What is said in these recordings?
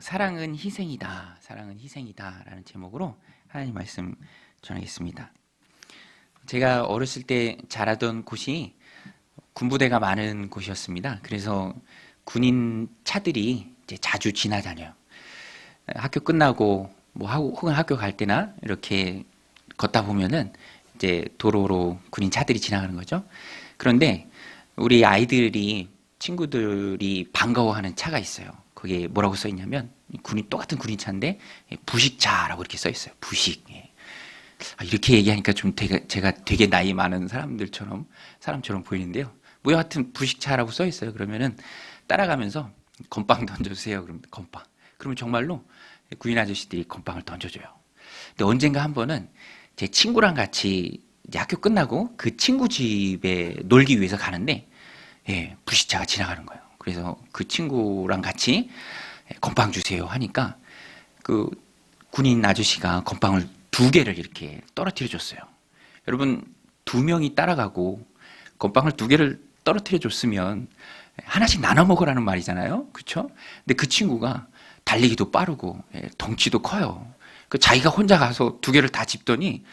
사랑은 희생이다. 사랑은 희생이다. 라는 제목으로 하나님 말씀 전하겠습니다. 제가 어렸을 때 자라던 곳이 군부대가 많은 곳이었습니다. 그래서 군인 차들이 이제 자주 지나다녀요. 학교 끝나고 혹은 학교 갈 때나 이렇게 걷다 보면은 이제 도로로 군인 차들이 지나가는 거죠. 그런데 우리 아이들이 친구들이 반가워하는 차가 있어요. 그게 뭐라고 써 있냐면 똑같은 군인 차인데 부식차라고 이렇게 써 있어요. 부식. 이렇게 얘기하니까 좀 제가 되게 나이 많은 사람처럼 보이는데요. 뭐 여하튼 부식차라고 써 있어요. 그러면은 따라가면서 건빵 던져주세요. 그러면 건빵. 그러면 정말로 군인 아저씨들이 건빵을 던져줘요. 근데 언젠가 한 번은 제 친구랑 같이 이제 학교 끝나고 그 친구 집에 놀기 위해서 가는데 부식차가 지나가는 거예요. 그래서 그 친구랑 같이 건빵 주세요 하니까 그 군인 아저씨가 건빵을 2개를 이렇게 떨어뜨려 줬어요. 여러분, 2명이 따라가고 건빵을 2개를 떨어뜨려 줬으면 하나씩 나눠 먹으라는 말이잖아요. 그렇죠? 근데 그 친구가 달리기도 빠르고 덩치도 커요. 그 자기가 혼자 가서 2개를 다 집더니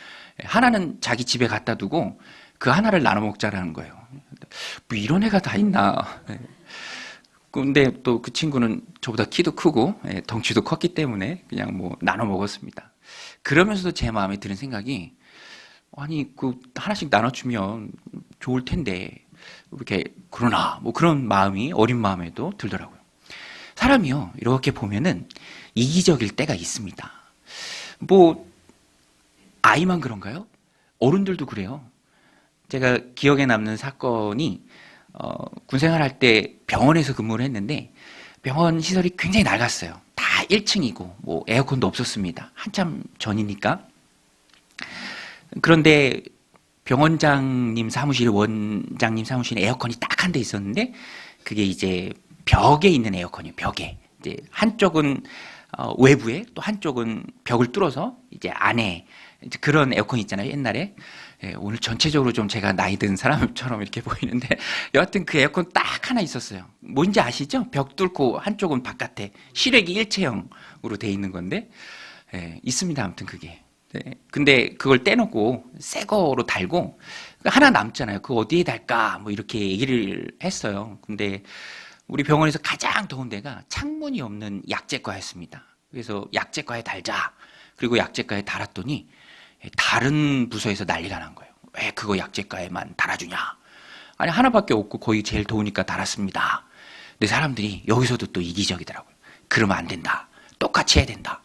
하나는 자기 집에 갖다 두고 그 하나를 나눠 먹자라는 거예요. 뭐 이런 애가 다 있나. 근데 또 그 친구는 저보다 키도 크고 덩치도 컸기 때문에 그냥 뭐 나눠 먹었습니다. 그러면서도 제 마음에 드는 생각이, 아니 그 하나씩 나눠주면 좋을 텐데 이렇게 그러나 뭐 그런 마음이 어린 마음에도 들더라고요. 사람이요, 이렇게 보면은 이기적일 때가 있습니다. 뭐 아이만 그런가요? 어른들도 그래요. 제가 기억에 남는 사건이 군생활할 때 병원에서 근무를 했는데 병원 시설이 굉장히 낡았어요. 다 1층이고 뭐 에어컨도 없었습니다. 한참 전이니까. 그런데 병원장님 사무실, 원장님 사무실에 에어컨이 딱 한 대 있었는데 그게 이제 벽에 있는 에어컨이에요. 벽에. 이제 한쪽은 외부에, 또 한쪽은 벽을 뚫어서 이제 안에 이제 그런 에어컨 있잖아요. 옛날에. 오늘 전체적으로 좀 제가 나이 든 사람처럼 이렇게 보이는데 여하튼 그 에어컨 딱 하나 있었어요. 뭔지 아시죠? 벽 뚫고 한쪽은 바깥에 실외기 일체형으로 돼 있는 건데 있습니다. 아무튼 그게. 근데 그걸 떼놓고 새 거로 달고 하나 남잖아요. 그거 어디에 달까? 뭐 이렇게 얘기를 했어요. 근데 우리 병원에서 가장 더운 데가 창문이 없는 약제과였습니다. 그래서 약제과에 달자. 그리고 약제과에 달았더니 다른 부서에서 난리가 난 거예요. 왜 그거 약제과에만 달아주냐? 아니 하나밖에 없고 거의 제일 더우니까 달았습니다. 근데 사람들이 여기서도 또 이기적이더라고요. 그러면 안 된다. 똑같이 해야 된다.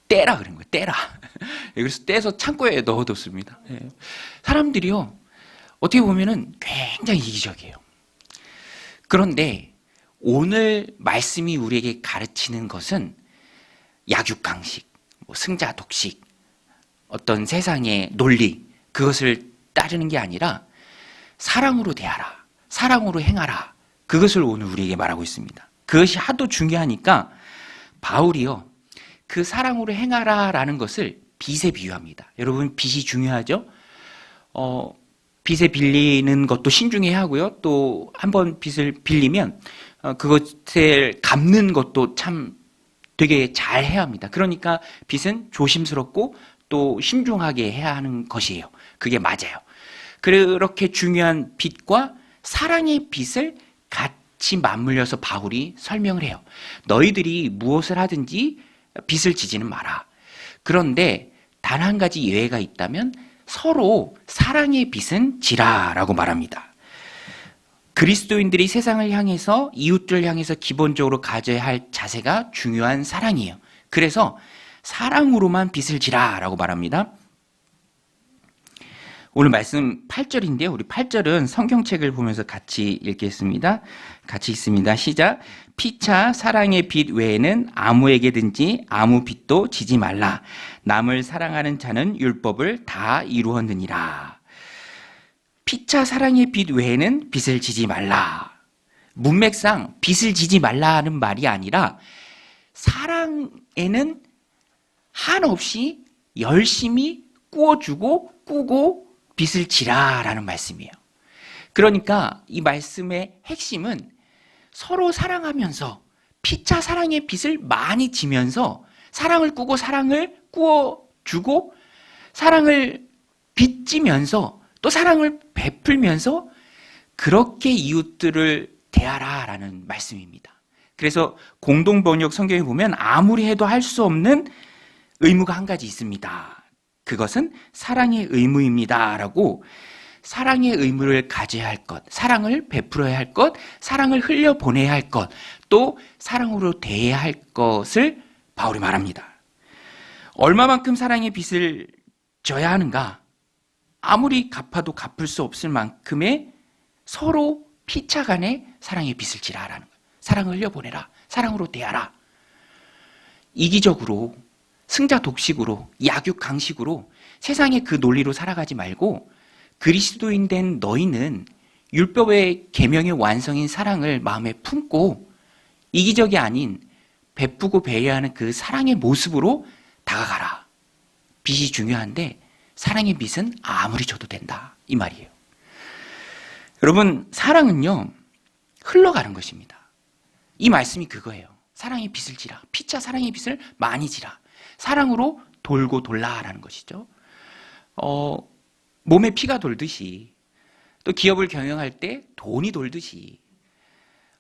떼라 그런 거예요. 떼라. 그래서 떼서 창고에 넣어뒀습니다. 사람들이요, 어떻게 보면은 굉장히 이기적이에요. 그런데 오늘 말씀이 우리에게 가르치는 것은 약육강식, 승자 독식, 어떤 세상의 논리, 그것을 따르는 게 아니라 사랑으로 대하라, 사랑으로 행하라, 그것을 오늘 우리에게 말하고 있습니다. 그것이 하도 중요하니까 바울이요, 그 사랑으로 행하라 라는 것을 빚에 비유합니다. 여러분, 빚이 중요하죠? 빚에 빌리는 것도 신중해야 하고요. 또 한 번 빚을 빌리면 그것을 갚는 것도 참 되게 잘 해야 합니다. 그러니까 빚은 조심스럽고 또 신중하게 해야 하는 것이에요. 그게 맞아요. 그렇게 중요한 빚과 사랑의 빚을 같이 맞물려서 바울이 설명을 해요. 너희들이 무엇을 하든지 빚을 지지는 마라. 그런데 단 한 가지 예외가 있다면 서로 사랑의 빚은 지라라고 말합니다. 그리스도인들이 세상을 향해서, 이웃들을 향해서 기본적으로 가져야 할 자세가 중요한 사랑이에요. 그래서 사랑으로만 빚을 지라라고 말합니다. 오늘 말씀 8절인데요. 우리 8절은 성경책을 보면서 같이 읽겠습니다. 같이 읽습니다. 시작. 피차 사랑의 빚 외에는 아무에게든지 아무 빚도 지지 말라. 남을 사랑하는 자는 율법을 다 이루었느니라. 피차 사랑의 빚 외에는 빚을 지지 말라. 문맥상 빚을 지지 말라는 말이 아니라 사랑에는 한없이 열심히 꾸어주고 꾸고 빚을 지라라는 말씀이에요. 그러니까 이 말씀의 핵심은 서로 사랑하면서 피차 사랑의 빚을 많이 지면서 사랑을 꾸고 사랑을 꾸어주고 사랑을 빚지면서 또 사랑을 베풀면서 그렇게 이웃들을 대하라라는 말씀입니다. 그래서 공동번역 성경에 보면 아무리 해도 할 수 없는 의무가 한 가지 있습니다. 그것은 사랑의 의무입니다. 라고 사랑의 의무를 가져야 할 것, 사랑을 베풀어야 할 것, 사랑을 흘려보내야 할 것, 또 사랑으로 대해야 할 것을 바울이 말합니다. 얼마만큼 사랑의 빚을 져야 하는가? 아무리 갚아도 갚을 수 없을 만큼의 서로 피차 간의 사랑의 빚을 지라라는 거예요. 사랑을 흘려보내라. 사랑으로 대하라. 이기적으로, 승자 독식으로, 약육강식으로 세상의 그 논리로 살아가지 말고 그리스도인 된 너희는 율법의 계명의 완성인 사랑을 마음에 품고 이기적이 아닌 베푸고 배려하는 그 사랑의 모습으로 다가가라. 빚이 중요한데 사랑의 빚은 아무리 줘도 된다. 이 말이에요. 여러분, 사랑은요, 흘러가는 것입니다. 이 말씀이 그거예요. 사랑의 빚을 지라. 피차 사랑의 빚을 많이 지라. 사랑으로 돌고 돌라라는 것이죠. 몸에 피가 돌듯이 또 기업을 경영할 때 돈이 돌듯이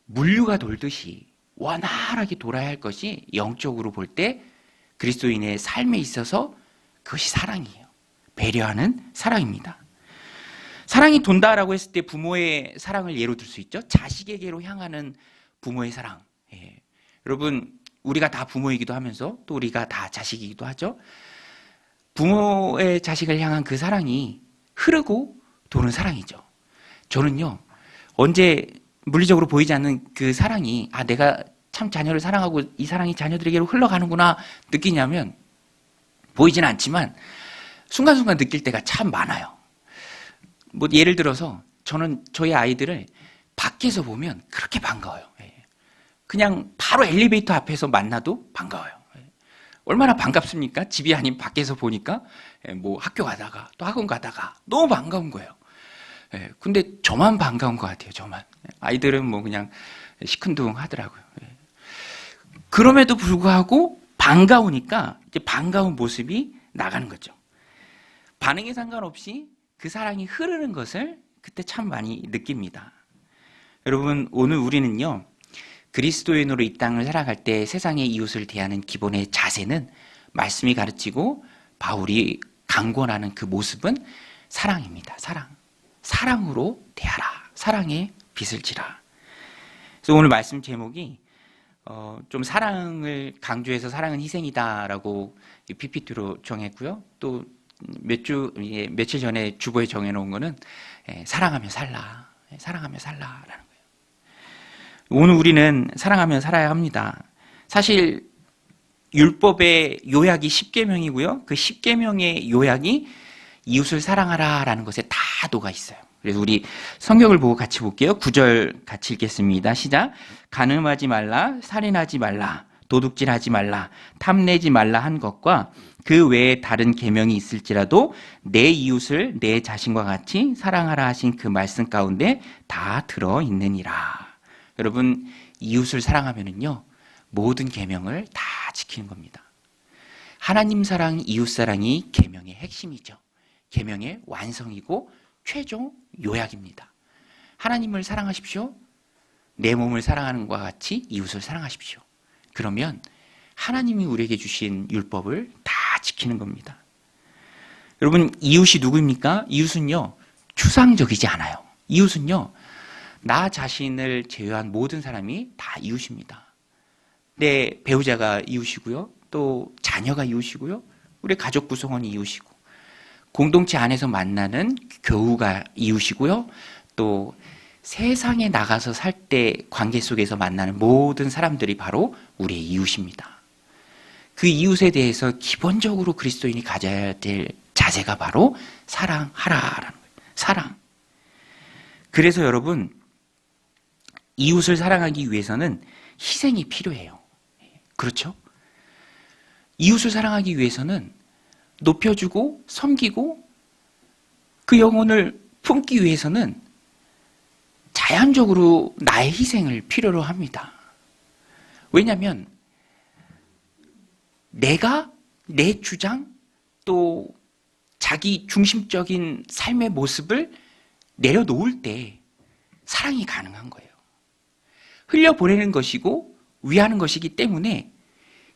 물류가 돌듯이 원활하게 돌아야 할 것이 영적으로 볼 때 그리스도인의 삶에 있어서 그것이 사랑이에요. 배려하는 사랑입니다. 사랑이 돈다라고 했을 때 부모의 사랑을 예로 들 수 있죠. 자식에게로 향하는 부모의 사랑. 예. 여러분, 우리가 다 부모이기도 하면서 또 우리가 다 자식이기도 하죠. 부모의 자식을 향한 그 사랑이 흐르고 도는 사랑이죠. 저는요, 언제 물리적으로 보이지 않는 그 사랑이 내가 참 자녀를 사랑하고 이 사랑이 자녀들에게로 흘러가는구나 느끼냐면 보이지는 않지만 순간순간 느낄 때가 참 많아요. 뭐 예를 들어서 저는 저희 아이들을 밖에서 보면 그렇게 반가워요. 그냥 바로 엘리베이터 앞에서 만나도 반가워요. 얼마나 반갑습니까? 집이 아닌 밖에서 보니까 뭐 학교 가다가 또 학원 가다가 너무 반가운 거예요. 근데 저만 반가운 것 같아요. 저만. 아이들은 뭐 그냥 시큰둥 하더라고요. 그럼에도 불구하고 반가우니까 이제 반가운 모습이 나가는 거죠. 반응에 상관없이 그 사랑이 흐르는 것을 그때 참 많이 느낍니다. 여러분, 오늘 우리는요, 그리스도인으로 이 땅을 살아갈 때 세상의 이웃을 대하는 기본의 자세는 말씀이 가르치고 바울이 강권하는 그 모습은 사랑입니다. 사랑. 사랑으로 대하라. 사랑의 빚을 지라. 그래서 오늘 말씀 제목이 좀 사랑을 강조해서 사랑은 희생이다라고 PPT로 정했고요. 또 며칠 전에 주보에 정해놓은 거는 사랑하며 살라. 사랑하며 살라라는 거예요. 오늘 우리는 사랑하며 살아야 합니다. 사실 율법의 요약이 10계명이고요. 그 10계명의 요약이 이웃을 사랑하라라는 것에 다 녹아 있어요. 그래서 우리 성경을 보고 같이 볼게요. 9절 같이 읽겠습니다. 시작. 간음하지 말라, 살인하지 말라, 도둑질하지 말라, 탐내지 말라 한 것과 그 외에 다른 계명이 있을지라도 내 이웃을 내 자신과 같이 사랑하라 하신 그 말씀 가운데 다 들어 있느니라. 여러분, 이웃을 사랑하면은요, 모든 계명을 다 지키는 겁니다. 하나님 사랑, 이웃 사랑이 계명의 핵심이죠. 계명의 완성이고 최종 요약입니다. 하나님을 사랑하십시오. 내 몸을 사랑하는 것과 같이 이웃을 사랑하십시오. 그러면 하나님이 우리에게 주신 율법을 다 지키는 겁니다. 여러분, 이웃이 누구입니까? 이웃은요, 추상적이지 않아요. 이웃은요, 나 자신을 제외한 모든 사람이 다 이웃입니다. 내 배우자가 이웃이고요. 또 자녀가 이웃이고요. 우리 가족 구성원이 이웃이고, 공동체 안에서 만나는 교우가 이웃이고요. 또 세상에 나가서 살 때 관계 속에서 만나는 모든 사람들이 바로 우리의 이웃입니다. 그 이웃에 대해서 기본적으로 그리스도인이 가져야 될 자세가 바로 사랑하라라는 거예요. 사랑. 그래서 여러분, 이웃을 사랑하기 위해서는 희생이 필요해요. 그렇죠? 이웃을 사랑하기 위해서는 높여주고 섬기고 그 영혼을 품기 위해서는 자연적으로 나의 희생을 필요로 합니다. 왜냐하면 내가 내 주장 또 자기 중심적인 삶의 모습을 내려놓을 때 사랑이 가능한 거예요. 흘려보내는 것이고 위하는 것이기 때문에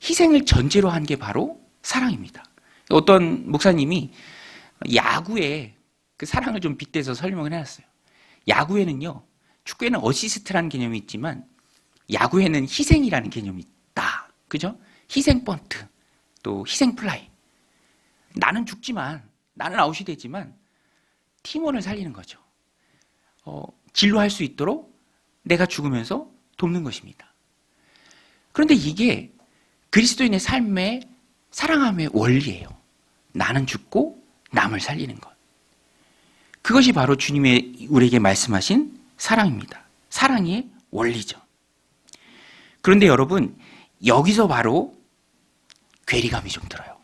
희생을 전제로 한 게 바로 사랑입니다. 어떤 목사님이 야구에 그 사랑을 좀 빗대서 설명을 해놨어요. 야구에는요, 축구에는 어시스트라는 개념이 있지만 야구에는 희생이라는 개념이 있다. 그죠? 희생 번트, 또 희생 플라이. 나는 죽지만, 나는 아웃이 되지만 팀원을 살리는 거죠. 진로할 수 있도록 내가 죽으면서 돕는 것입니다. 그런데 이게 그리스도인의 삶의 사랑함의 원리예요. 나는 죽고 남을 살리는 것. 그것이 바로 주님의 우리에게 말씀하신 사랑입니다. 사랑의 원리죠. 그런데 여러분, 여기서 바로 괴리감이 좀 들어요.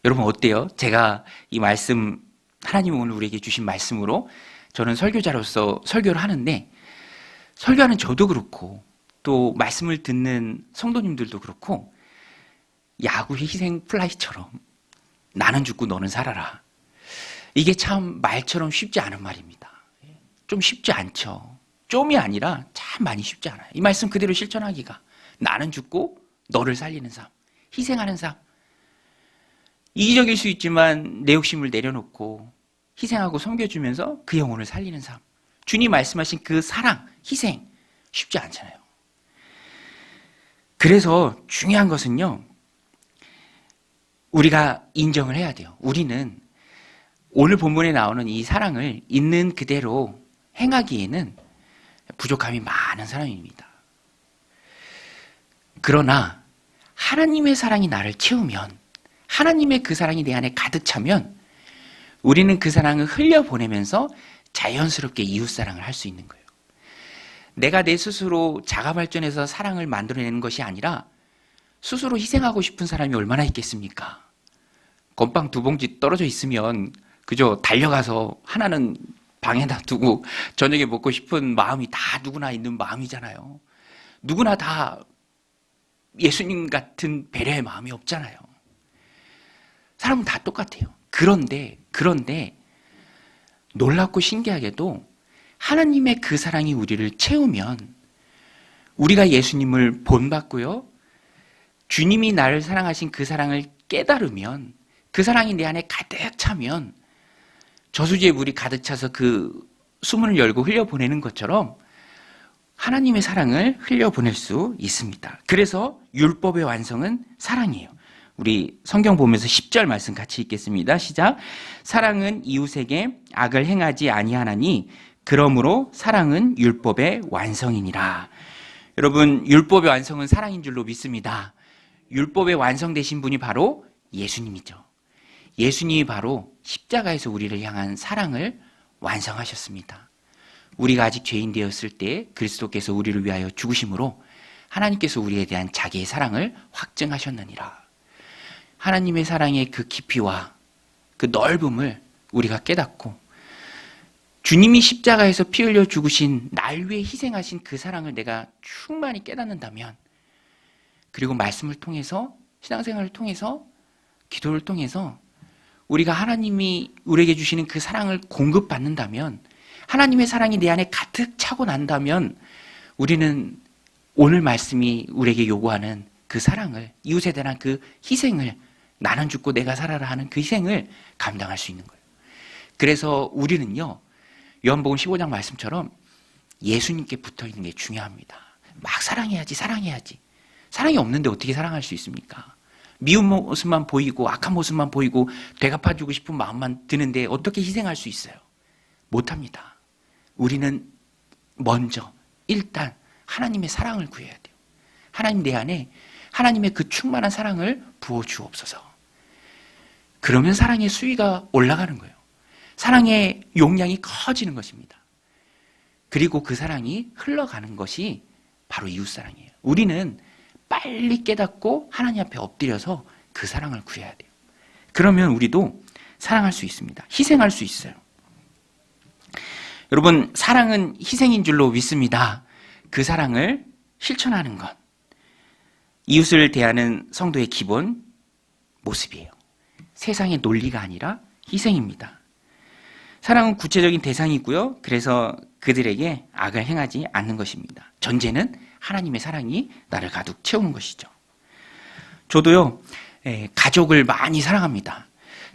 여러분 어때요? 제가 이 말씀, 하나님 오늘 우리에게 주신 말씀으로 저는 설교자로서 설교를 하는데, 설교하는 저도 그렇고 또 말씀을 듣는 성도님들도 그렇고 야구의 희생 플라이처럼 나는 죽고 너는 살아라. 이게 참 말처럼 쉽지 않은 말입니다. 좀 쉽지 않죠. 좀이 아니라 참 많이 쉽지 않아요. 이 말씀 그대로 실천하기가. 나는 죽고 너를 살리는 삶, 희생하는 삶. 이기적일 수 있지만 내 욕심을 내려놓고 희생하고 섬겨주면서 그 영혼을 살리는 삶. 주님 말씀하신 그 사랑, 희생 쉽지 않잖아요. 그래서 중요한 것은요, 우리가 인정을 해야 돼요. 우리는 오늘 본문에 나오는 이 사랑을 있는 그대로 행하기에는 부족함이 많은 사람입니다. 그러나 하나님의 사랑이 나를 채우면, 하나님의 그 사랑이 내 안에 가득 차면 우리는 그 사랑을 흘려보내면서 자연스럽게 이웃사랑을 할 수 있는 거예요. 내가 내 스스로 자가발전해서 사랑을 만들어내는 것이 아니라 스스로 희생하고 싶은 사람이 얼마나 있겠습니까? 건빵 2봉지 떨어져 있으면 그저 달려가서 하나는 방에다 두고 저녁에 먹고 싶은 마음이 다 누구나 있는 마음이잖아요. 누구나 다 예수님 같은 배려의 마음이 없잖아요. 사람은 다 똑같아요. 그런데 놀랍고 신기하게도 하나님의 그 사랑이 우리를 채우면 우리가 예수님을 본받고요, 주님이 나를 사랑하신 그 사랑을 깨달으면, 그 사랑이 내 안에 가득 차면 저수지에 물이 가득 차서 그 수문을 열고 흘려보내는 것처럼 하나님의 사랑을 흘려보낼 수 있습니다. 그래서 율법의 완성은 사랑이에요. 우리 성경 보면서 10절 말씀 같이 읽겠습니다. 시작. 사랑은 이웃에게 악을 행하지 아니하나니 그러므로 사랑은 율법의 완성이니라. 여러분, 율법의 완성은 사랑인 줄로 믿습니다. 율법의 완성되신 분이 바로 예수님이죠. 예수님이 바로 십자가에서 우리를 향한 사랑을 완성하셨습니다. 우리가 아직 죄인 되었을 때 그리스도께서 우리를 위하여 죽으심으로 하나님께서 우리에 대한 자기의 사랑을 확증하셨느니라. 하나님의 사랑의 그 깊이와 그 넓음을 우리가 깨닫고 주님이 십자가에서 피 흘려 죽으신 날 위해 희생하신 그 사랑을 내가 충만히 깨닫는다면, 그리고 말씀을 통해서, 신앙생활을 통해서, 기도를 통해서 우리가 하나님이 우리에게 주시는 그 사랑을 공급받는다면, 하나님의 사랑이 내 안에 가득 차고 난다면 우리는 오늘 말씀이 우리에게 요구하는 그 사랑을, 이웃에 대한 그 희생을, 나는 죽고 내가 살아라 하는 그 희생을 감당할 수 있는 거예요. 그래서 우리는요, 요한복음 15장 말씀처럼 예수님께 붙어있는 게 중요합니다. 막 사랑해야지. 사랑이 없는데 어떻게 사랑할 수 있습니까? 미운 모습만 보이고 악한 모습만 보이고 되갚아주고 싶은 마음만 드는데 어떻게 희생할 수 있어요? 못합니다. 우리는 먼저 일단 하나님의 사랑을 구해야 돼요. 하나님 내 안에 하나님의 그 충만한 사랑을 부어주옵소서. 그러면 사랑의 수위가 올라가는 거예요. 사랑의 용량이 커지는 것입니다. 그리고 그 사랑이 흘러가는 것이 바로 이웃사랑이에요. 우리는 빨리 깨닫고 하나님 앞에 엎드려서 그 사랑을 구해야 돼요. 그러면 우리도 사랑할 수 있습니다. 희생할 수 있어요. 여러분, 사랑은 희생인 줄로 믿습니다. 그 사랑을 실천하는 것. 이웃을 대하는 성도의 기본 모습이에요. 세상의 논리가 아니라 희생입니다. 사랑은 구체적인 대상이 있고요. 그래서 그들에게 악을 행하지 않는 것입니다. 전제는 하나님의 사랑이 나를 가득 채우는 것이죠. 저도요, 가족을 많이 사랑합니다.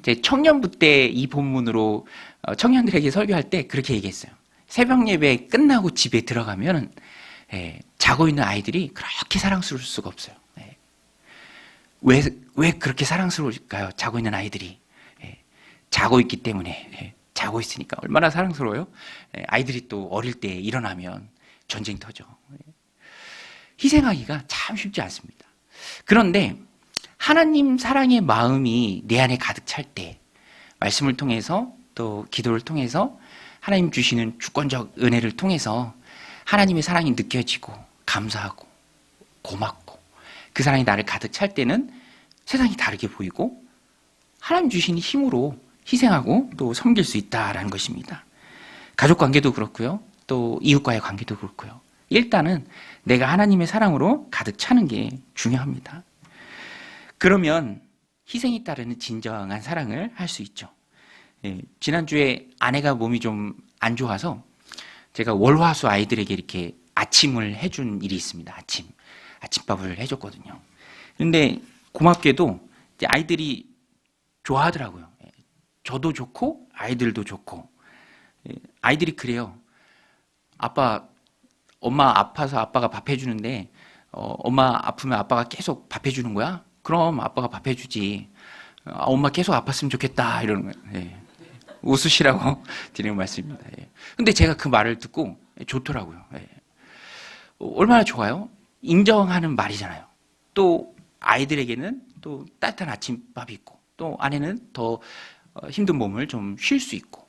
제 청년부 때 이 본문으로 청년들에게 설교할 때 그렇게 얘기했어요. 새벽 예배 끝나고 집에 들어가면 자고 있는 아이들이 그렇게 사랑스러울 수가 없어요. 왜 그렇게 사랑스러울까요? 자고 있는 아이들이. 자고 있기 때문에. 자고 있으니까 얼마나 사랑스러워요? 아이들이 또 어릴 때 일어나면 전쟁터죠. 희생하기가 참 쉽지 않습니다. 그런데 하나님 사랑의 마음이 내 안에 가득 찰 때, 말씀을 통해서 또 기도를 통해서 하나님 주시는 주권적 은혜를 통해서 하나님의 사랑이 느껴지고 감사하고 고맙고 그 사랑이 나를 가득 찰 때는 세상이 다르게 보이고 하나님 주신 힘으로 희생하고 또 섬길 수 있다라는 것입니다. 가족 관계도 그렇고요. 또 이웃과의 관계도 그렇고요. 일단은 내가 하나님의 사랑으로 가득 차는 게 중요합니다. 그러면 희생이 따르는 진정한 사랑을 할 수 있죠. 지난주에 아내가 몸이 좀 안 좋아서 제가 월화수 아이들에게 이렇게 아침을 해준 일이 있습니다. 아침밥을 해줬거든요. 그런데 고맙게도 이제 아이들이 좋아하더라고요. 저도 좋고 아이들도 좋고. 아이들이 그래요. 엄마 아파서 아빠가 밥 해주는데 엄마 아프면 아빠가 계속 밥 해주는 거야? 그럼 아빠가 밥 해주지. 엄마 계속 아팠으면 좋겠다 이러는 거예요. 웃으시라고 드리는 말씀입니다. 근데 제가 그 말을 듣고 좋더라고요. 얼마나 좋아요? 인정하는 말이잖아요. 또 아이들에게는 또 따뜻한 아침밥이 있고 또 아내는 더 힘든 몸을 좀 쉴 수 있고.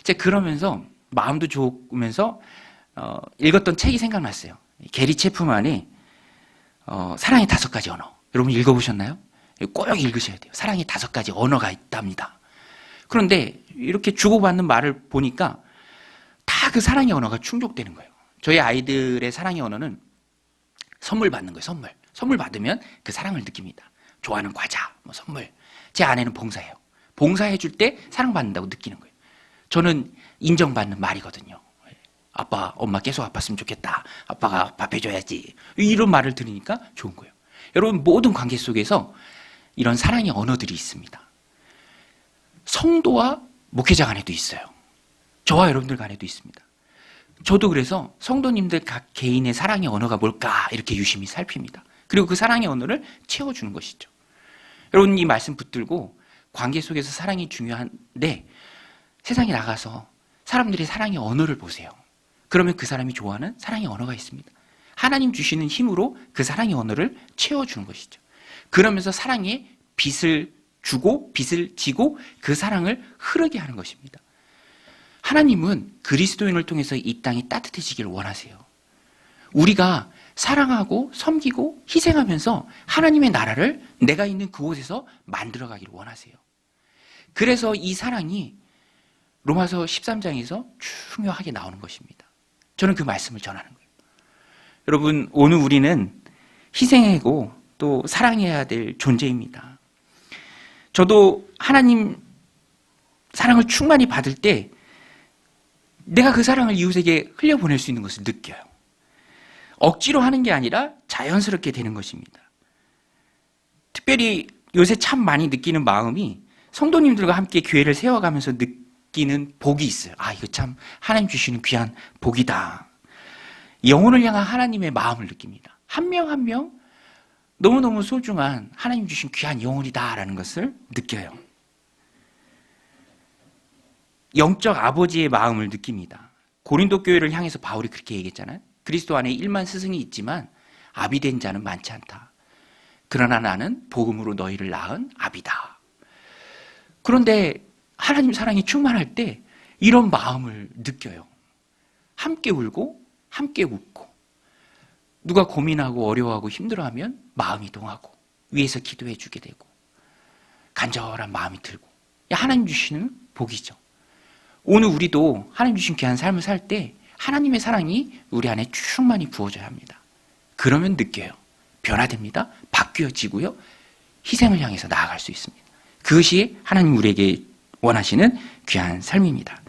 제가 그러면서 마음도 좋으면서 읽었던 책이 생각났어요. 게리 체프만의 사랑의 5가지 언어. 여러분 읽어보셨나요? 꼭 읽으셔야 돼요. 사랑의 5가지 언어가 있답니다. 그런데 이렇게 주고받는 말을 보니까 다 그 사랑의 언어가 충족되는 거예요. 저희 아이들의 사랑의 언어는 선물 받는 거예요. 선물 받으면 그 사랑을 느낍니다. 좋아하는 과자, 선물. 제 아내는 봉사해요. 봉사해 줄 때 사랑받는다고 느끼는 거예요. 저는 인정받는 말이거든요. 아빠, 엄마 계속 아팠으면 좋겠다. 아빠가 밥 해줘야지. 이런 말을 들으니까 좋은 거예요. 여러분, 모든 관계 속에서 이런 사랑의 언어들이 있습니다. 성도와 목회자 간에도 있어요. 저와 여러분들 간에도 있습니다. 저도 그래서 성도님들 각 개인의 사랑의 언어가 뭘까 이렇게 유심히 살핍니다. 그리고 그 사랑의 언어를 채워주는 것이죠. 여러분, 이 말씀 붙들고 관계 속에서 사랑이 중요한데 세상에 나가서 사람들의 사랑의 언어를 보세요. 그러면 그 사람이 좋아하는 사랑의 언어가 있습니다. 하나님 주시는 힘으로 그 사랑의 언어를 채워주는 것이죠. 그러면서 사랑의 빚을 주고 빚을 지고 그 사랑을 흐르게 하는 것입니다. 하나님은 그리스도인을 통해서 이 땅이 따뜻해지기를 원하세요. 우리가 사랑하고 섬기고 희생하면서 하나님의 나라를 내가 있는 그곳에서 만들어가기를 원하세요. 그래서 이 사랑이 로마서 13장에서 중요하게 나오는 것입니다. 저는 그 말씀을 전하는 거예요. 여러분, 오늘 우리는 희생하고 또 사랑해야 될 존재입니다. 저도 하나님 사랑을 충만히 받을 때 내가 그 사랑을 이웃에게 흘려보낼 수 있는 것을 느껴요. 억지로 하는 게 아니라 자연스럽게 되는 것입니다. 특별히 요새 참 많이 느끼는 마음이 성도님들과 함께 교회를 세워가면서 느끼는 복이 있어요. 이거 참 하나님 주시는 귀한 복이다. 영혼을 향한 하나님의 마음을 느낍니다. 한 명 한 명 너무너무 소중한 하나님 주신 귀한 영혼이다라는 것을 느껴요. 영적 아버지의 마음을 느낍니다. 고린도 교회를 향해서 바울이 그렇게 얘기했잖아요. 그리스도 안에 1만 스승이 있지만 아비 된 자는 많지 않다. 그러나 나는 복음으로 너희를 낳은 아비다. 그런데 하나님 사랑이 충만할 때 이런 마음을 느껴요. 함께 울고 함께 웃고 누가 고민하고 어려워하고 힘들어하면 마음이 동하고 위에서 기도해 주게 되고 간절한 마음이 들고 하나님 주시는 복이죠. 오늘 우리도 하나님 주신 귀한 삶을 살 때 하나님의 사랑이 우리 안에 충만히 부어져야 합니다. 그러면 느껴요. 변화됩니다. 바뀌어지고요. 희생을 향해서 나아갈 수 있습니다. 그것이 하나님 우리에게 원하시는 귀한 삶입니다.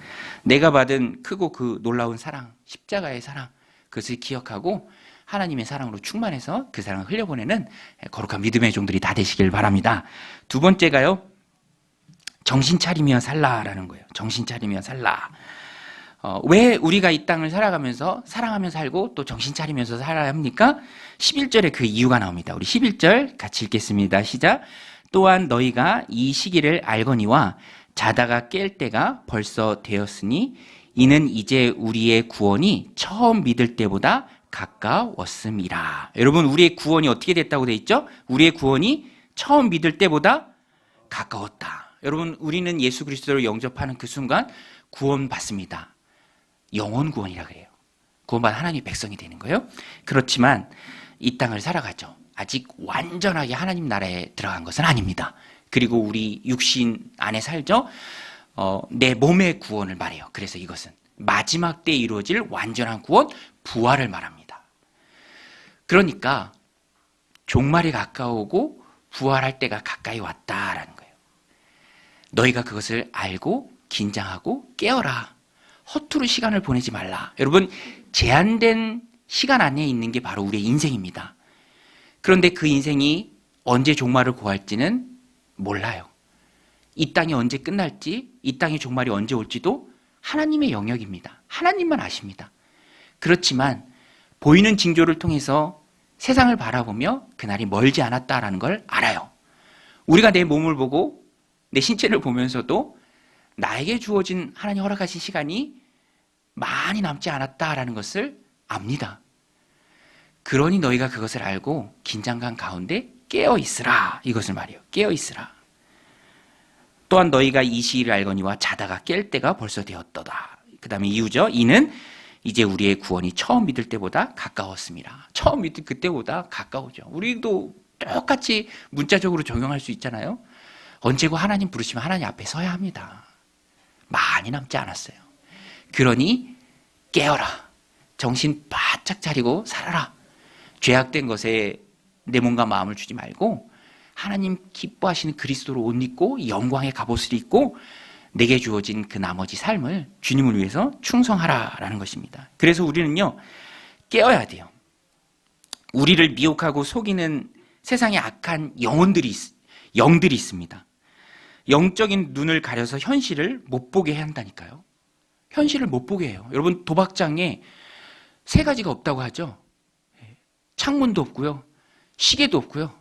내가 받은 크고 그 놀라운 사랑, 십자가의 사랑, 그것을 기억하고 하나님의 사랑으로 충만해서 그 사랑을 흘려보내는 거룩한 믿음의 종들이 다 되시길 바랍니다. 두 번째가요, 정신 차리며 살라라는 거예요. 정신 차리며 살라. 왜 우리가 이 땅을 살아가면서 사랑하며 살고 또 정신 차리면서 살아야 합니까? 11절에 그 이유가 나옵니다. 우리 11절 같이 읽겠습니다. 시작. 또한 너희가 이 시기를 알거니와 자다가 깰 때가 벌써 되었으니 이는 이제 우리의 구원이 처음 믿을 때보다 가까웠음이라. 여러분, 우리의 구원이 어떻게 됐다고 돼 있죠? 우리의 구원이 처음 믿을 때보다 가까웠다. 여러분, 우리는 예수 그리스도를 영접하는 그 순간 구원받습니다. 영원 구원이라 그래요. 구원받은 하나님의 백성이 되는 거예요. 그렇지만 이 땅을 살아가죠. 아직 완전하게 하나님 나라에 들어간 것은 아닙니다. 그리고 우리 육신 안에 살죠. 내 몸의 구원을 말해요. 그래서 이것은 마지막 때에 이루어질 완전한 구원, 부활을 말합니다. 그러니까 종말이 가까우고 부활할 때가 가까이 왔다라는 거예요. 너희가 그것을 알고 긴장하고 깨어라. 허투루 시간을 보내지 말라. 여러분, 제한된 시간 안에 있는 게 바로 우리의 인생입니다. 그런데 그 인생이 언제 종말을 고할지는 몰라요. 이 땅이 언제 끝날지, 이 땅의 종말이 언제 올지도 하나님의 영역입니다. 하나님만 아십니다. 그렇지만 보이는 징조를 통해서 세상을 바라보며 그날이 멀지 않았다라는 걸 알아요. 우리가 내 몸을 보고 내 신체를 보면서도 나에게 주어진 하나님 허락하신 시간이 많이 남지 않았다라는 것을 압니다. 그러니 너희가 그것을 알고 긴장감 가운데 깨어 있으라. 이것을 말해요. 깨어 있으라. 또한 너희가 이 시기를 알거니와 자다가 깰 때가 벌써 되었도다. 그 다음에 이유죠. 이는 이제 우리의 구원이 처음 믿을 때보다 가까웠습니다. 처음 믿을 그때보다 가까우죠. 우리도 똑같이 문자적으로 적용할 수 있잖아요. 언제고 하나님 부르시면 하나님 앞에 서야 합니다. 많이 남지 않았어요. 그러니 깨어라. 정신 바짝 차리고 살아라. 죄악된 것에 내 몸과 마음을 주지 말고 하나님 기뻐하시는 그리스도로 옷 입고 영광의 갑옷을 입고 내게 주어진 그 나머지 삶을 주님을 위해서 충성하라라는 것입니다. 그래서 우리는요, 깨어야 돼요. 우리를 미혹하고 속이는 세상의 악한 영들이 있습니다. 영적인 눈을 가려서 현실을 못 보게 한다니까요. 현실을 못 보게 해요. 여러분, 도박장에 세 가지가 없다고 하죠. 창문도 없고요, 시계도 없고요,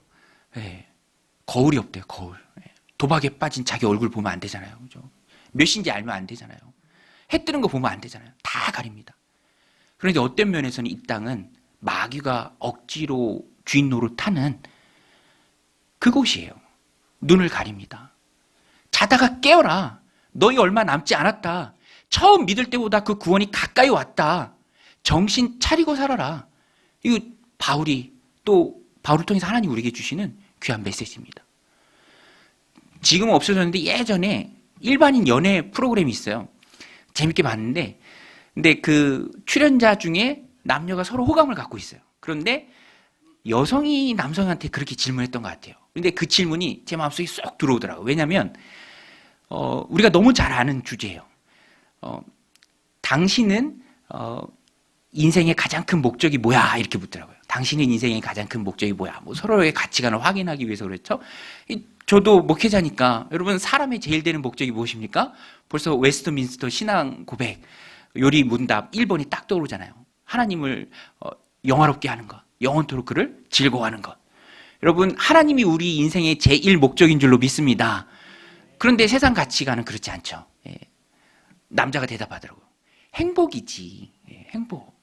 거울이 없대요. 거울. 도박에 빠진 자기 얼굴 보면 안 되잖아요. 그죠? 몇 시인지 알면 안 되잖아요. 해 뜨는 거 보면 안 되잖아요. 다 가립니다. 그런데 어떤 면에서는 이 땅은 마귀가 억지로 주인 노릇하는 그곳이에요. 눈을 가립니다. 자다가 깨어라. 너희 얼마 남지 않았다. 처음 믿을 때보다 그 구원이 가까이 왔다. 정신 차리고 살아라. 이거 바울을 통해서 하나님 우리에게 주시는 귀한 메시지입니다. 지금은 없어졌는데 예전에 일반인 연애 프로그램이 있어요. 재밌게 봤는데, 근데 그 출연자 중에 남녀가 서로 호감을 갖고 있어요. 그런데 여성이 남성한테 그렇게 질문했던 것 같아요. 근데 그 질문이 제 마음속에 쏙 들어오더라고요. 왜냐하면 우리가 너무 잘 아는 주제예요. 당신은 인생의 가장 큰 목적이 뭐야? 이렇게 묻더라고요. 당신의 인생의 가장 큰 목적이 뭐야? 뭐 서로의 가치관을 확인하기 위해서 그렇죠. 저도 목회자니까 여러분, 사람의 제일 되는 목적이 무엇입니까? 벌써 웨스트민스터 신앙 고백 요리 문답 1번이 딱 떠오르잖아요. 하나님을 영화롭게 하는 것, 영원토록 그를 즐거워하는 것. 여러분, 하나님이 우리 인생의 제1 목적인 줄로 믿습니다. 그런데 세상 가치관은 그렇지 않죠. 남자가 대답하더라고요. 행복이지. 행복.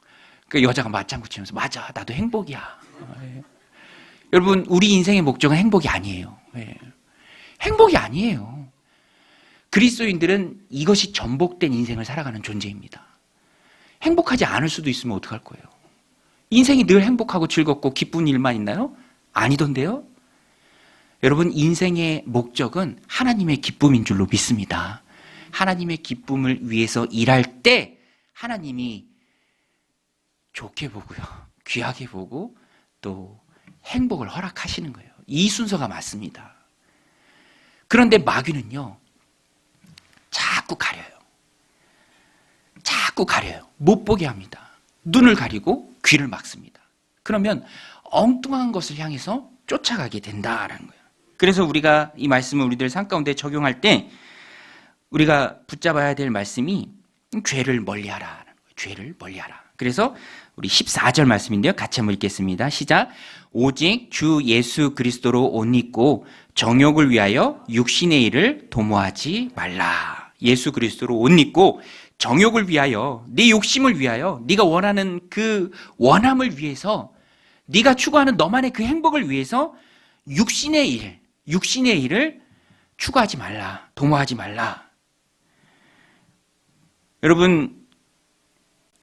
그 여자가 맞장구 치면서 맞아, 나도 행복이야. 여러분, 우리 인생의 목적은 행복이 아니에요. 행복이 아니에요. 그리스도인들은 이것이 전복된 인생을 살아가는 존재입니다. 행복하지 않을 수도 있으면 어떡할 거예요? 인생이 늘 행복하고 즐겁고 기쁜 일만 있나요? 아니던데요? 여러분, 인생의 목적은 하나님의 기쁨인 줄로 믿습니다. 하나님의 기쁨을 위해서 일할 때 하나님이 좋게 보고요, 귀하게 보고 또 행복을 허락하시는 거예요. 이 순서가 맞습니다. 그런데 마귀는요, 자꾸 가려요. 자꾸 가려요. 못 보게 합니다. 눈을 가리고 귀를 막습니다. 그러면 엉뚱한 것을 향해서 쫓아가게 된다라는 거예요. 그래서 우리가 이 말씀을 우리들 삶 가운데 적용할 때 우리가 붙잡아야 될 말씀이 죄를 멀리하라라는 거예요. 죄를 멀리하라. 그래서 우리 14절 말씀인데요. 같이 한번 읽겠습니다. 시작. 오직 주 예수 그리스도로 옷 입고 정욕을 위하여 육신의 일을 도모하지 말라. 예수 그리스도로 옷 입고 정욕을 위하여, 네 욕심을 위하여, 네가 원하는 그 원함을 위해서, 네가 추구하는 너만의 그 행복을 위해서 육신의 일을 추구하지 말라. 도모하지 말라. 여러분,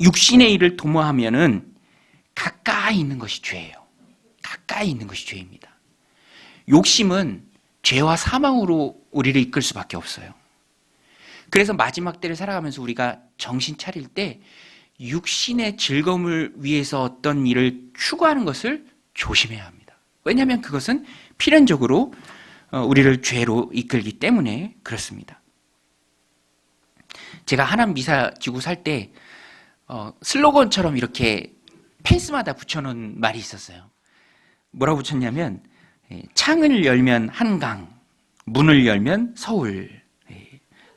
육신의 일을 도모하면은 가까이 있는 것이 죄예요. 가까이 있는 것이 죄입니다. 욕심은 죄와 사망으로 우리를 이끌 수밖에 없어요. 그래서 마지막 때를 살아가면서 우리가 정신 차릴 때 육신의 즐거움을 위해서 어떤 일을 추구하는 것을 조심해야 합니다. 왜냐하면 그것은 필연적으로 우리를 죄로 이끌기 때문에 그렇습니다. 제가 하남 미사 지구 살 때 슬로건처럼 이렇게 펜스마다 붙여놓은 말이 있었어요. 뭐라고 붙였냐면 창을 열면 한강, 문을 열면 서울.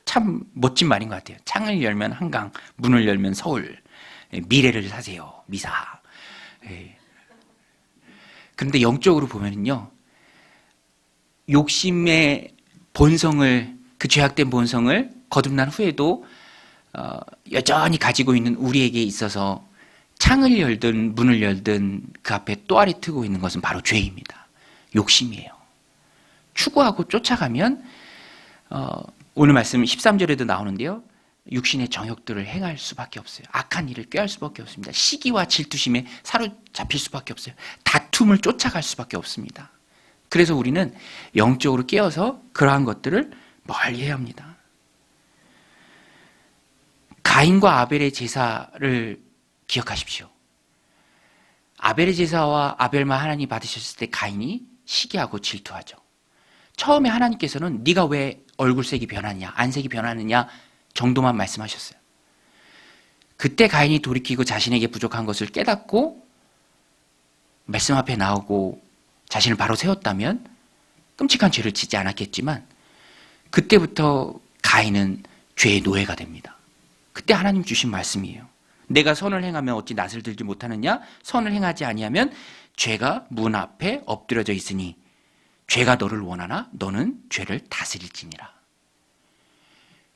참 멋진 말인 것 같아요. 창을 열면 한강, 문을 열면 서울. 미래를 사세요, 미사. 그런데 영적으로 보면요, 욕심의 본성을, 그 죄악된 본성을 거듭난 후에도 여전히 가지고 있는 우리에게 있어서 창을 열든 문을 열든 그 앞에 또아리 트고 있는 것은 바로 죄입니다. 욕심이에요. 추구하고 쫓아가면 오늘 말씀 13절에도 나오는데요, 육신의 정욕들을 행할 수밖에 없어요. 악한 일을 꾀할 수밖에 없습니다. 시기와 질투심에 사로잡힐 수밖에 없어요. 다툼을 쫓아갈 수밖에 없습니다. 그래서 우리는 영적으로 깨어서 그러한 것들을 멀리해야 합니다. 가인과 아벨의 제사를 기억하십시오. 아벨의 제사와 아벨만 하나님 받으셨을 때 가인이 시기하고 질투하죠. 처음에 하나님께서는 네가 왜 얼굴색이 변하느냐, 안색이 변하느냐 정도만 말씀하셨어요. 그때 가인이 돌이키고 자신에게 부족한 것을 깨닫고 말씀 앞에 나오고 자신을 바로 세웠다면 끔찍한 죄를 짓지 않았겠지만, 그때부터 가인은 죄의 노예가 됩니다. 그때 하나님 주신 말씀이에요. 내가 선을 행하면 어찌 낯을 들지 못하느냐? 선을 행하지 아니하면 죄가 문 앞에 엎드려져 있으니 죄가 너를 원하나 너는 죄를 다스릴지니라.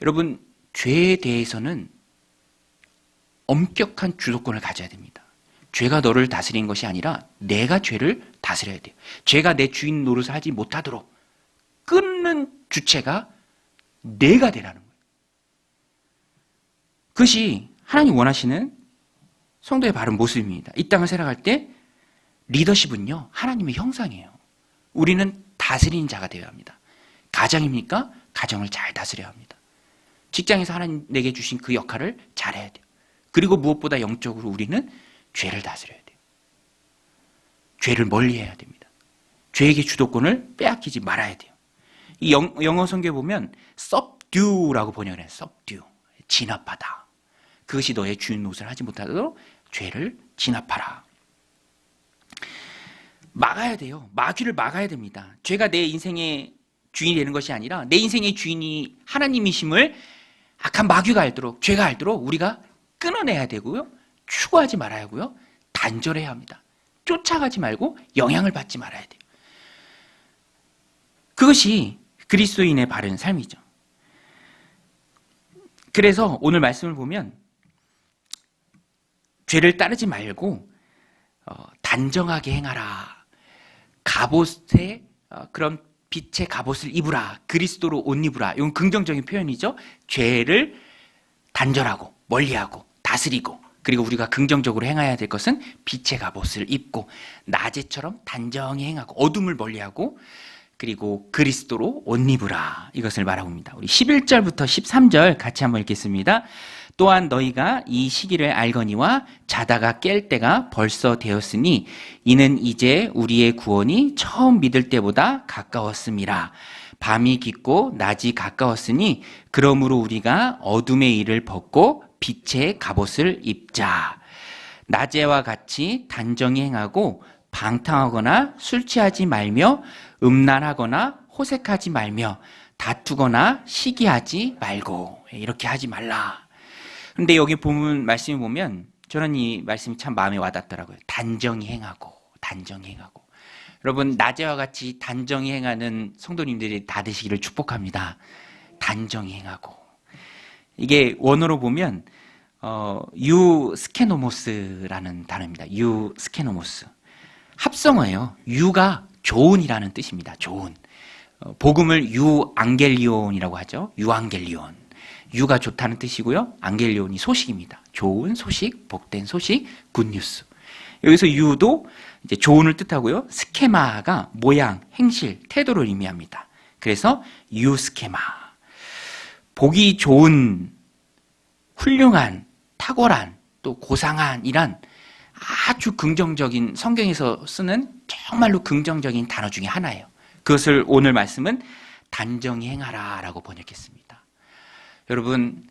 여러분, 죄에 대해서는 엄격한 주도권을 가져야 됩니다. 죄가 너를 다스린 것이 아니라 내가 죄를 다스려야 돼요. 죄가 내 주인 노릇을 하지 못하도록 끊는 주체가 내가 되라는 거예요. 그것이 하나님 원하시는 성도의 바른 모습입니다. 이 땅을 살아갈 때 리더십은요, 하나님의 형상이에요. 우리는 다스리는 자가 되어야 합니다. 가정입니까? 가정을 잘 다스려야 합니다. 직장에서 하나님 내게 주신 그 역할을 잘해야 돼요. 그리고 무엇보다 영적으로 우리는 죄를 다스려야 돼요. 죄를 멀리해야 됩니다. 죄에게 주도권을 빼앗기지 말아야 돼요. 이 영어 성경에 보면 subdue라고 번역을 해요. subdue, 진압하다. 그것이 너의 주인 노릇을 하지 못하도록 죄를 진압하라. 막아야 돼요. 마귀를 막아야 됩니다. 죄가 내 인생의 주인이 되는 것이 아니라 내 인생의 주인이 하나님이심을 악한 마귀가 알도록, 죄가 알도록 우리가 끊어내야 되고요. 추구하지 말아야 하고요. 단절해야 합니다. 쫓아가지 말고 영향을 받지 말아야 돼요. 그것이 그리스도인의 바른 삶이죠. 그래서 오늘 말씀을 보면 죄를 따르지 말고 단정하게 행하라. 갑옷에 그런 빛의 갑옷을 입으라. 그리스도로 옷 입으라. 이건 긍정적인 표현이죠. 죄를 단절하고 멀리하고 다스리고, 그리고 우리가 긍정적으로 행해야 될 것은 빛의 갑옷을 입고 낮에처럼 단정히 행하고 어둠을 멀리하고 그리고 그리스도로 옷 입으라. 이것을 말하고 있습니다. 우리 11절부터 13절 같이 한번 읽겠습니다. 또한 너희가 이 시기를 알거니와 자다가 깰 때가 벌써 되었으니 이는 이제 우리의 구원이 처음 믿을 때보다 가까웠음이라. 밤이 깊고 낮이 가까웠으니 그러므로 우리가 어둠의 일을 벗고 빛의 갑옷을 입자. 낮에와 같이 단정히 행하고 방탕하거나 술 취하지 말며 음란하거나 호색하지 말며 다투거나 시기하지 말고 이렇게 하지 말라. 그런데 여기 보면 말씀을 보면 저는 이 말씀이 참 마음에 와닿더라고요. 단정히 행하고 단정히 행하고. 여러분 낮에와 같이 단정히 행하는 성도님들이 다 되시기를 축복합니다. 단정히 행하고. 이게 원어로 보면 유스케노모스라는 단어입니다. 유스케노모스. 합성어예요. 유가 좋은이라는 뜻입니다. 좋은. 복음을 유앙겔리온이라고 하죠. 유앙겔리온. 유가 좋다는 뜻이고요. 앙겔리온이 소식입니다. 좋은 소식, 복된 소식, 굿뉴스. 여기서 유도 이제 좋은을 뜻하고요. 스케마가 모양, 행실, 태도를 의미합니다. 그래서 유스케마. 복이 좋은, 훌륭한, 탁월한, 또 고상한이란 아주 긍정적인 성경에서 쓰는 정말로 긍정적인 단어 중에 하나예요. 그것을 오늘 말씀은 단정히 행하라 라고 번역했습니다. 여러분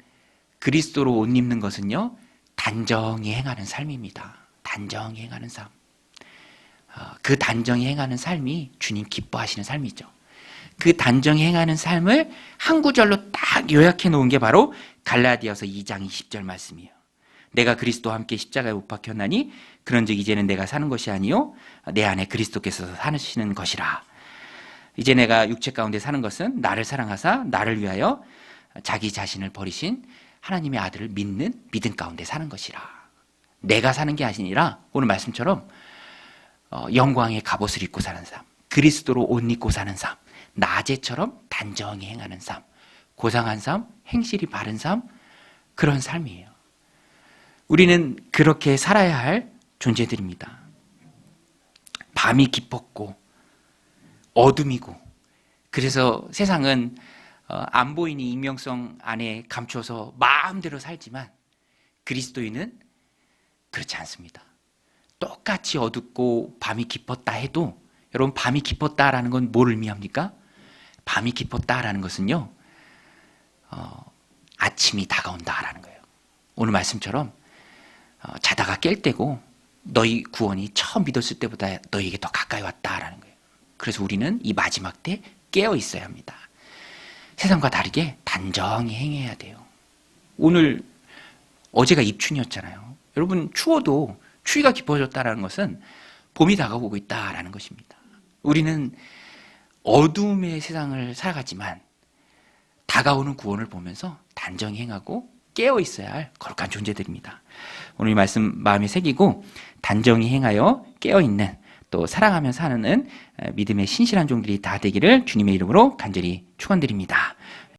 그리스도로 옷 입는 것은요 단정히 행하는 삶입니다. 단정히 행하는 삶. 그 단정히 행하는 삶이 주님 기뻐하시는 삶이죠. 그 단정히 행하는 삶을 한 구절로 딱 요약해 놓은 게 바로 갈라디아서 2장 20절 말씀이에요. 내가 그리스도와 함께 십자가에 못 박혔나니 그런즉 이제는 내가 사는 것이 아니요 내 안에 그리스도께서 사시는 것이라. 이제 내가 육체 가운데 사는 것은 나를 사랑하사 나를 위하여 자기 자신을 버리신 하나님의 아들을 믿는 믿음 가운데 사는 것이라. 내가 사는 게 아니라 오늘 말씀처럼 영광의 갑옷을 입고 사는 삶, 그리스도로 옷 입고 사는 삶, 낮에처럼 단정히 행하는 삶, 고상한 삶, 행실이 바른 삶, 그런 삶이에요. 우리는 그렇게 살아야 할 존재들입니다. 밤이 깊었고 어둠이고 그래서 세상은 안 보이는 익명성 안에 감춰서 마음대로 살지만 그리스도인은 그렇지 않습니다. 똑같이 어둡고 밤이 깊었다 해도 여러분 밤이 깊었다라는 건 뭘 의미합니까? 밤이 깊었다라는 것은요 아침이 다가온다라는 거예요. 오늘 말씀처럼 자다가 깰 때고 너희 구원이 처음 믿었을 때보다 너희에게 더 가까이 왔다라는 거예요. 그래서 우리는 이 마지막 때 깨어 있어야 합니다. 세상과 다르게 단정히 행해야 돼요. 오늘 어제가 입춘이었잖아요. 여러분 추워도 추위가 깊어졌다는 것은 봄이 다가오고 있다라는 것입니다. 우리는 어둠의 세상을 살아가지만 다가오는 구원을 보면서 단정히 행하고 깨어 있어야 할 거룩한 존재들입니다. 오늘 이 말씀 마음에 새기고 단정히 행하여 깨어 있는 또 사랑하며 사는 믿음의 신실한 종들이 다 되기를 주님의 이름으로 간절히 축원드립니다.